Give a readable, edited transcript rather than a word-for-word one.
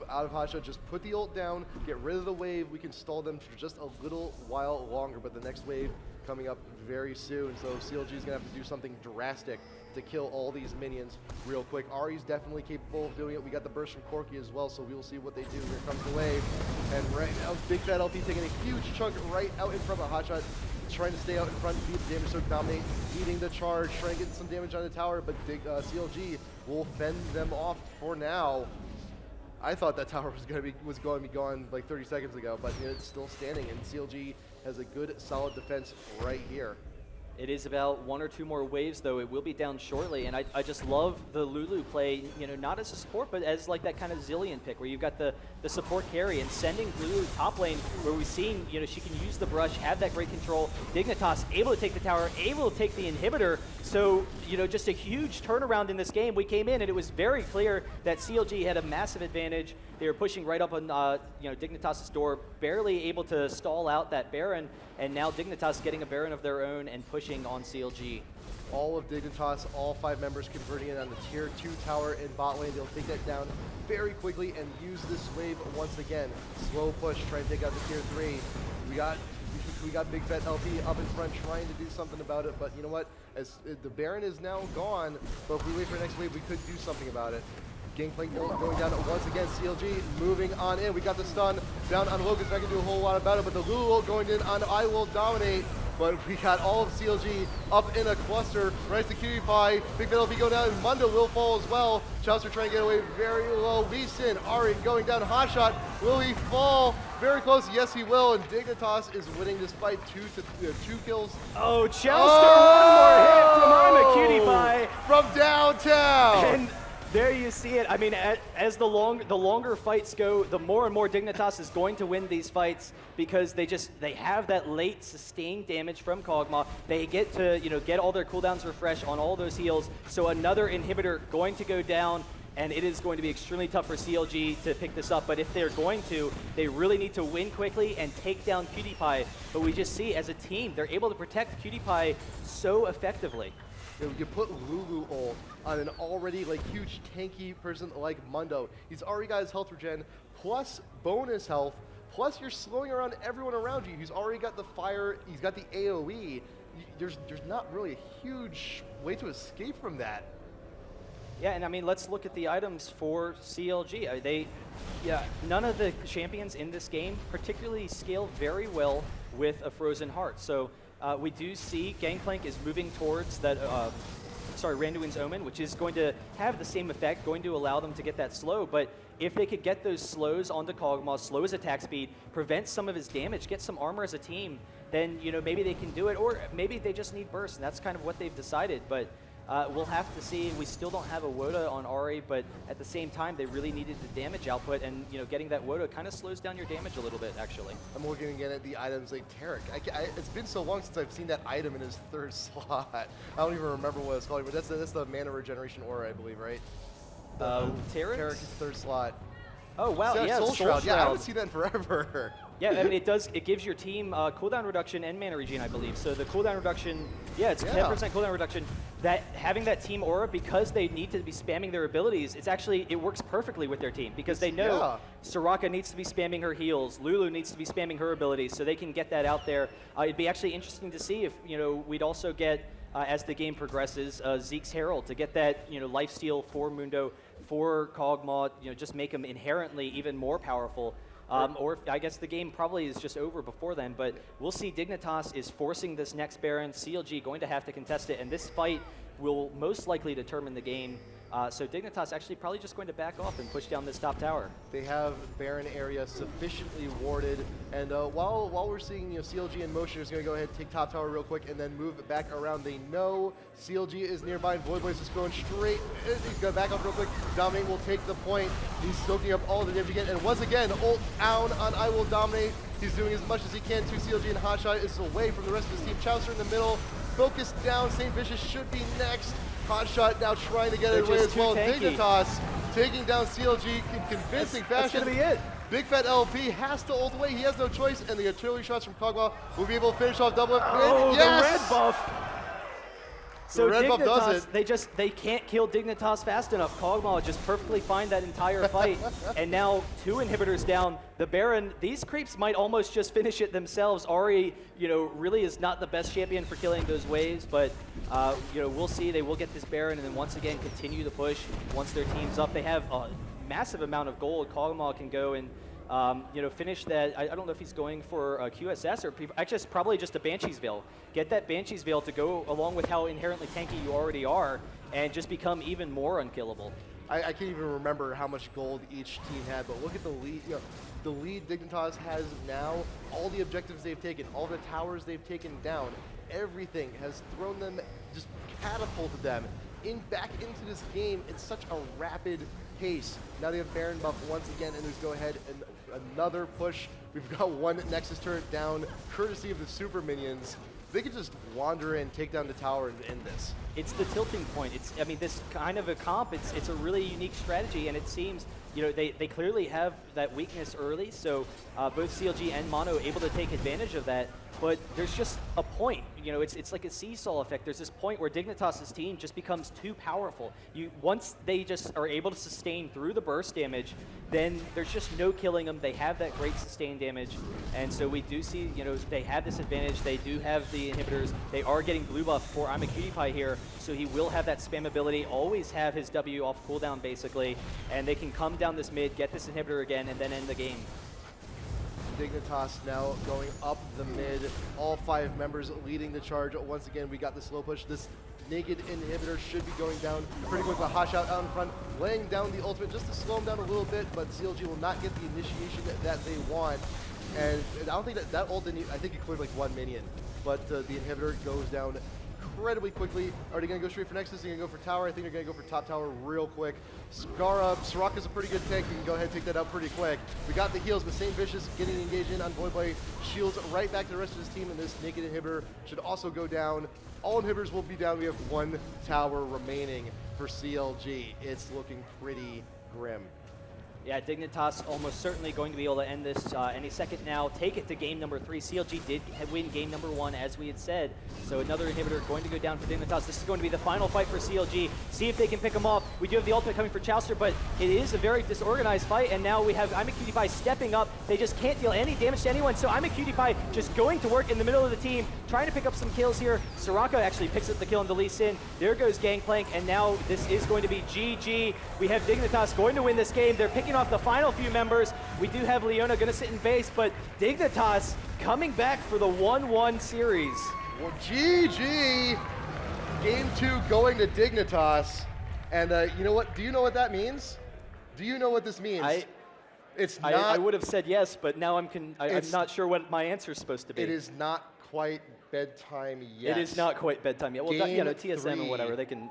out of Hotshot. Just put the ult down, get rid of the wave. We can stall them for just a little while longer, but the next wave coming up very soon. So CLG is going to have to do something drastic to kill all these minions real quick. Ari's definitely capable of doing it. We got the burst from Corki as well, so we will see what they do. Here comes the wave. And right now, Big Fat LP taking a huge chunk right out in front of Hotshot, trying to stay out in front, beat the damage, so dominate, eating the charge, trying to get some damage on the tower, but CLG will fend them off for now. I thought that tower was going to be gone like 30 seconds ago, but it's still standing, and CLG has a good, solid defense right here. It is about 1 or 2 more waves, though. It will be down shortly, and I just love the Lulu play, not as a support, but as like that kind of Zillion pick where you've got the support carry and sending Lulu top lane where we've seen, she can use the brush, have that great control. Dignitas able to take the tower, able to take the inhibitor. So, just a huge turnaround in this game. We came in and it was very clear that CLG had a massive advantage. They were pushing right up on, Dignitas' door, barely able to stall out that Baron, and now Dignitas getting a Baron of their own and pushing on CLG. All of Dignitas, all 5 members converting it on the tier 2 tower in bot lane. They'll take that down very quickly and use this wave once again. Slow push, try and take out the tier 3. We got Big Fat LP up in front trying to do something about it, but you know what? As the Baron is now gone, but if we wait for the next wave, we could do something about it. Gangplank going down once again. CLG moving on in. We got the stun down on Logan's. Not going to do a whole lot about it, but the Lulu going in on I Will Dominate. But we got all of CLG up in a cluster. Right to Cutie Pie. Big Fat LP go down, and Mundo will fall as well. Chaucer trying to get away very low. Lee Sin, Ari going down. Hotshot. Will he fall? Very close. Yes, he will. And Dignitas is winning this fight 2 kills. Oh, Chaucer, one more hit from Cutie Pie. From downtown. And there you see it. I mean, as the longer fights go, the more and more Dignitas is going to win these fights because they have that late sustained damage from Kog'Maw. They get to get all their cooldowns refreshed on all those heals. So another inhibitor going to go down, and it is going to be extremely tough for CLG to pick this up. But if they're going to, they really need to win quickly and take down Cutie Pie. But we just see as a team, they're able to protect Cutie Pie so effectively. You put Lulu ult on an already huge tanky person like Mundo. He's already got his health regen, plus bonus health, plus you're slowing around everyone around you. He's already got the fire, he's got the AoE. There's not really a huge way to escape from that. Yeah, and I mean, let's look at the items for CLG. None of the champions in this game particularly scale very well with a Frozen Heart. So we do see Gangplank is moving towards that, Randuin's Omen, which is going to have the same effect, going to allow them to get that slow. But if they could get those slows onto Kog'Maw, slow his attack speed, prevent some of his damage, get some armor as a team, then maybe they can do it. Or maybe they just need burst, and that's kind of what they've decided. But we'll have to see. We still don't have a WOTA on Ari, but at the same time, they really needed the damage output, and getting that WOTA kind of slows down your damage a little bit, actually. I'm looking again at the items like Tarek. It's been so long since I've seen that item in his 3rd slot. I don't even remember what it's called, but that's the mana regeneration aura, I believe, right? Tarek's 3rd slot. Oh wow, yeah, Soul Shroud. Yeah, I haven't seen that in forever. Yeah, I mean, it gives your team cooldown reduction and mana regen, I believe. So the cooldown reduction, it's 10% cooldown reduction. That having that team aura, because they need to be spamming their abilities, it works perfectly with their team because they know Soraka needs to be spamming her heals, Lulu needs to be spamming her abilities, so they can get that out there. It'd be actually interesting to see if we'd also get as the game progresses Zeke's Herald to get that lifesteal for Mundo, for Kog'Maw, just make him inherently even more powerful. Or I guess the game probably is just over before then, but we'll see. Dignitas is forcing this next Baron. CLG going to have to contest it, and this fight will most likely determine the game. So Dignitas actually probably just going to back off and push down this top tower. They have Baron area sufficiently warded, and while we're seeing CLG in motion, is going to go ahead and take top tower real quick and then move it back around. They know CLG is nearby, and Void Voice is going straight. He's going to back up real quick. Dominate will take the point. He's soaking up all the damage again, and once again, ult down on I Will Dominate. He's doing as much as he can to CLG, and Hotshot is away from the rest of his team. Chaucer in the middle, focus down. St. Vicious should be next. Hotshot now trying to get it away as well. Dignitas taking down CLG in convincing fashion. That's going to be it. Big Fat LP has to ult away. He has no choice, and the artillery shots from Kog'Maw will be able to finish off double. Oh, yes! the red buff. So red buff does Dignitas, it. they can't kill Dignitas fast enough. Kog'Maw just perfectly find that entire fight, and now 2 inhibitors down. The Baron, these creeps might almost just finish it themselves. Ahri, really is not the best champion for killing those waves, but we'll see. They will get this Baron, and then once again continue the push. Once their team's up, they have a massive amount of gold. Kog'Maw can go and finish that. I don't know if he's going for a QSS or actually probably just a Banshee's Veil. Get that Banshee's Veil to go along with how inherently tanky you already are and just become even more unkillable. I can't even remember how much gold each team had, but look at the lead. The lead Dignitas has now, all the objectives they've taken, all the towers they've taken down, everything has thrown them, just catapulted them back into this game in such a rapid pace. Now they have Baron buff once again, and there's go ahead and another push. We've got one Nexus turret down, courtesy of the super minions. They could just wander in, take down the tower, and end this. It's the tilting point. This kind of a comp, it's a really unique strategy, and it seems, they clearly have that weakness early, so both CLG and Mono able to take advantage of that, but there's just a point. It's like a seesaw effect. There's this point where Dignitas' team just becomes too powerful. Once they just are able to sustain through the burst damage, then there's just no killing them. They have that great sustained damage, and so we do see, they have this advantage. They do have the inhibitors. They are getting blue buff for I'm a Cutie Pie here, so he will have that spam ability, always have his W off cooldown basically, and they can come down this mid, get this inhibitor again, and then end the game. Dignitas now going up the mid. All 5 members leading the charge. Once again, we got the slow push. This naked inhibitor should be going down pretty quick. The hot shot out in front, laying down the ultimate just to slow him down a little bit, but CLG will not get the initiation that they want. And I don't think that ult didn't, I think it cleared like 1 minion, but the inhibitor goes down incredibly quickly. Are they going to go straight for Nexus? Are they going to go for tower? I think they're going to go for top tower real quick. Soraka's a pretty good tank. You can go ahead and take that out pretty quick. We got the heals, but Saint Vicious getting engaged in on Void Blade. Shields right back to the rest of his team, and this naked inhibitor should also go down. All inhibitors will be down. We have 1 tower remaining for CLG. It's looking pretty grim. Yeah, Dignitas almost certainly going to be able to end this any second now. Take it to game number 3. CLG did win game number 1, as we had said. So another inhibitor going to go down for Dignitas. This is going to be the final fight for CLG. See if they can pick him off. We do have the ultimate coming for Chouster, but it is a very disorganized fight, and now we have I'm a Cutie Pie stepping up. They just can't deal any damage to anyone, so I'm a Cutie Pie just going to work in the middle of the team, trying to pick up some kills here. Soraka actually picks up the kill on the Lee Sin. There goes Gangplank, and now this is going to be GG. We have Dignitas going to win this game. They're picking off the final few members. We do have Leona going to sit in base, but Dignitas coming back for the 1-1 series. Well, GG! Game 2 going to Dignitas. And you know what? Do you know what that means? Do you know what this means? I would have said yes, but now I'm not sure what my answer is supposed to be. It is not quite bedtime yet. It is not quite bedtime yet. Well, Game TSM 3. and whatever, they can,